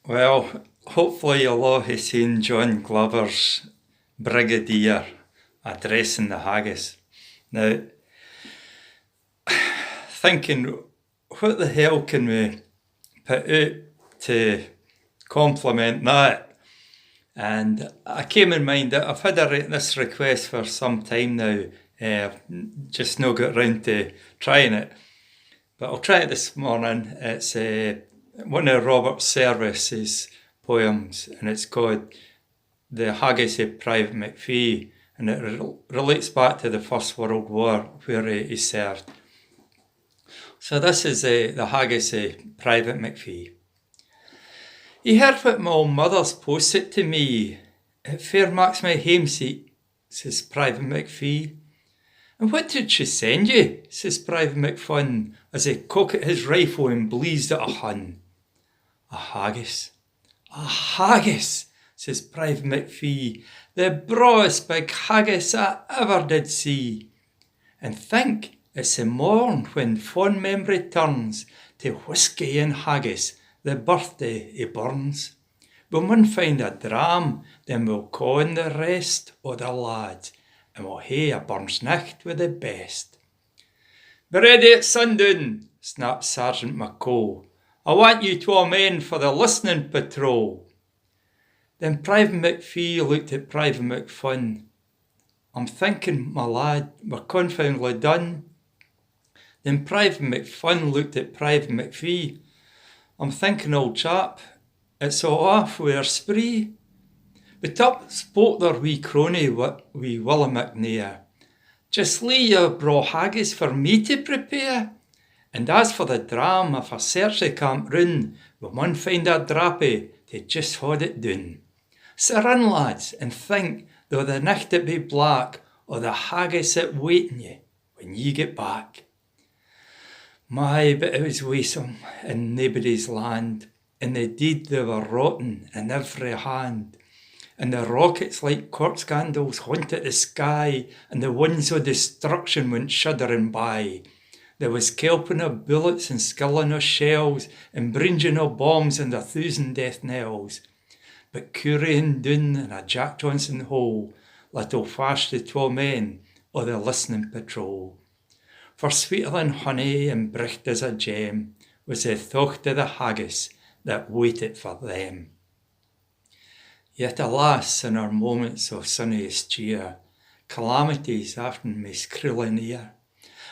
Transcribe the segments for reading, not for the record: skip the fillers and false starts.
Well, hopefully you'll all have seen John Glover's Brigadier addressing the haggis. Now, thinking, what the hell can we put out to compliment that? And I came in mind that I've had this request for some time now, just not got round to trying it. But I'll try it this morning. It's one of Robert Service's poems, and it's called The Haggis of Private McPhee, and it relates back to the First World War where he served. So this is the haggis of Private McPhee. He heard what my old mother's posted to me. It fair marks my hameseat, says Private McPhee. And what did she send you, says Private McPhun, as he cocked his rifle and blazed at a Hun. A haggis. A haggis, says Private McPhee, the broadest big haggis I ever did see. And think, it's the morn when fond memory turns to whisky and haggis, the birthday he burns. When one find a dram, then we'll con the rest o' the lads, and we'll hae a burns nicht with the best. Be ready at sundown, snapped Sergeant McCall. I want you 12 men for the listening patrol. Then Private McPhee looked at Private McPhun. I'm thinking, my lad, we're confoundedly done. Then Private McPhun looked at Private McPhee. I'm thinking, old chap, it's all off with our spree. But up spoke their wee crony, wee Willem McNair. Just lay your braw haggis for me to prepare. And as for the dram, if I search the camp round, we mun find a drappy to just haud it doon. So run, lads, and think, though the nicht it be black, o' the haggis it waitin' ye when ye get back. My, but it was waesome in naebody's land, and the deed they were rotten in every hand. And the rockets like corpse candles haunted the sky, and the winds o' destruction went shuddering by. There was kelping of bullets and skilling of shells, and bringing of bombs and 1,000 death knells. But Curran Doon and a Jack Johnson hole, little fast the 12 men o' the listening patrol. For sweeter than honey and bricht as a gem was the thought of the haggis that waited for them. Yet alas, in our moments of sunniest cheer, calamities often mis cruel near.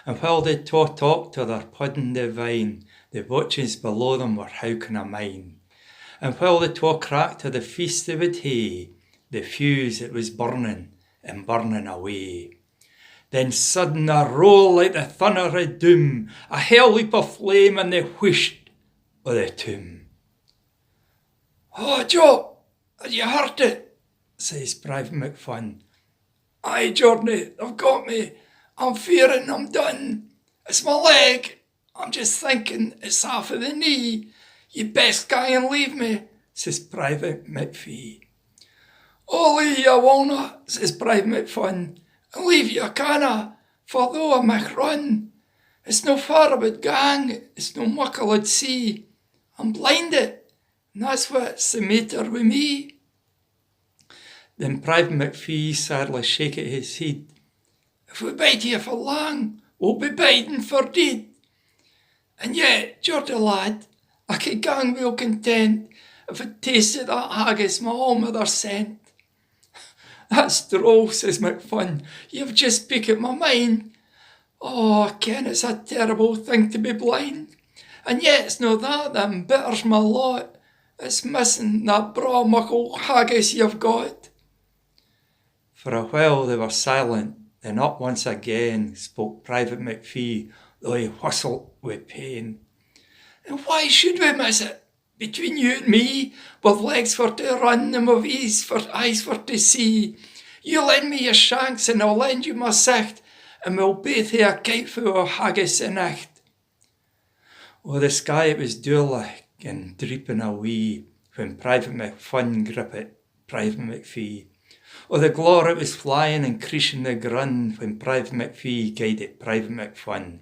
And while they twa talked o' their pudding divine, the watches below them were howking a mine. And while the twa cracked o' the feast they would hae, the fuse it was burning and burning away. Then sudden a roll like the thunder of doom, a hell leap of flame and the whisht o' the tomb. Oh, Joe, have you heard it? Says Private McPhun. Aye, Jordan, they've got me. I'm fearing I'm done. It's my leg. I'm just thinking it's half of the knee. You best guy and leave me, says Private McPhee. Oh, leave you wonna, says Private McPhun. And leave you canna, for though I might run, it's no far about gang, it's no muckle at sea. I'm blinded, and that's what's the matter with me. Then Private McPhee sadly shaketh his head. If we bide here for long, we'll be biding for deed. And yet, Geordie lad, I could gang well content if I tasted that haggis my old mother sent. That's droll, says McPhun. You've just piqued my mind. Oh, I ken it's a terrible thing to be blind. And yet it's no that embitters my lot. It's missing that braw muckle haggis you've got. For a while they were silent, then up once again spoke Private McPhee, though he whistled with pain. And why should we miss it? Between you and me, with legs for to run and with eyes for to see. You lend me your shanks and I'll lend you my sicht, and we'll both hae a kitefu of haggis a nicht. O' the sky it was dour-like and dreeping away when Private McPhun grippit Private McPhee. O' the glor it was flying and creasing the grun when Private McPhee guided Private McPhun.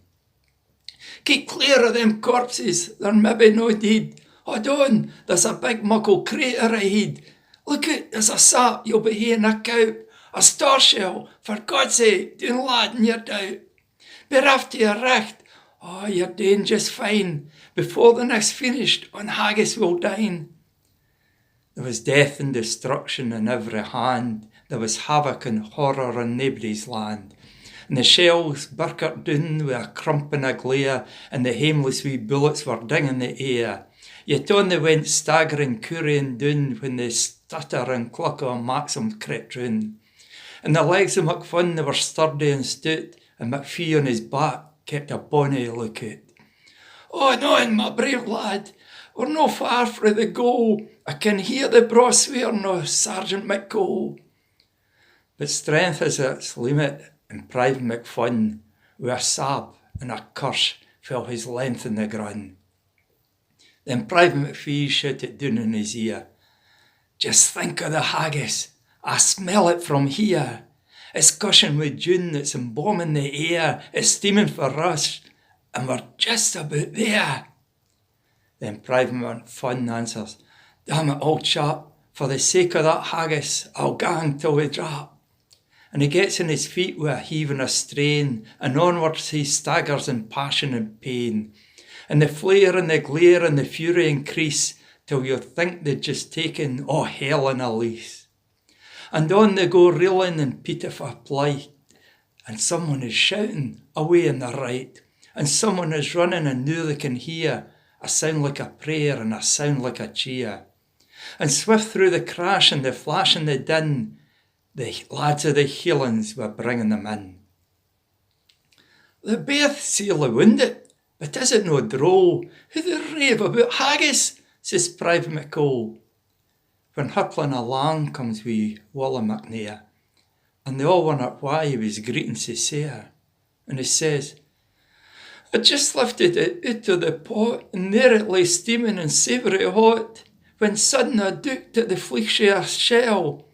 Keep clear of them corpses, they're maybe no deed. "Hold on, there's a big muckle crater ahead. Look it, there's a sap, you'll be hearing a cow. A star shell, for God's sake, doon lad in your doubt. Be after your richt. Oh, you're doing just fine. Before the night's finished, on haggis we'll dine." There was death and destruction in every hand. There was havoc and horror in naebody's land. And the shells burkert doon with a crump and a glare, and the hameless wee bullets were dinging the air. Yet on they went staggering, currying doon, when the stutter and cluck of Maxim crept round. And the legs of McPhee they were sturdy and stout, and McPhee on his back kept a bonny lookout. "Oh, no, my brave lad, we're no far frae the goal. I can hear the braw swearing of Sergeant McCole." But strength is at its limit, and Private McPhee, with a sob and a curse, fell his length in the grun. Then Private McPhee shouted down in his ear, "Just think of the haggis. I smell it from here. It's gushing with June, it's embalming the air, it's steaming for us, and we're just about there." Then Private McPhee answers, "Damn it, old chap, for the sake of that haggis, I'll gang till we drop." And he gets on his feet with a heave and a strain, and onwards he staggers in passion and pain. And the flare and the glare and the fury increase, till you think they'd just taken all hell in a lease. And on they go reeling in pitiful plight, and someone is shouting away on the right, and someone is running, and now they can hear a sound like a prayer and a sound like a cheer. And swift through the crash and the flash and the din, the lads of the Highlands were bringing them in. "The baith seeley wounded, but is it no droll? Who the rave about haggis?" says Private McCole. When hippling along comes wee Wally McNair, and they all wondered why he was greeting sae sair. And he says, "I just lifted it out of the pot, and there it lay steaming and savoury hot, when sudden I dooked at the fleishy shell,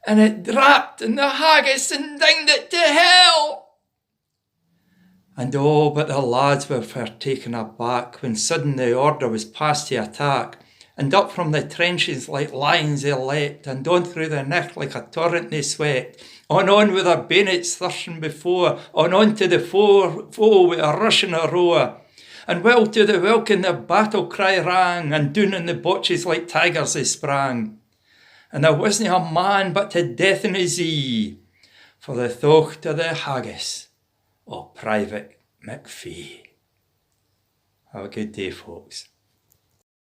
and it drapped in the haggis and dinged it to hell." And oh, but the lads were fair taken aback, when sudden the order was passed to attack, and up from the trenches like lions they leapt, and on through the neck like a torrent they swept, on with their bayonets thirsting before, on to the foe with a rush and a roar. And well to the welkin the battle cry rang, and down in the botches like tigers they sprang. And there wasna a man but to death in his ee, for the thought of the haggis of Private McPhee. Have a good day, folks.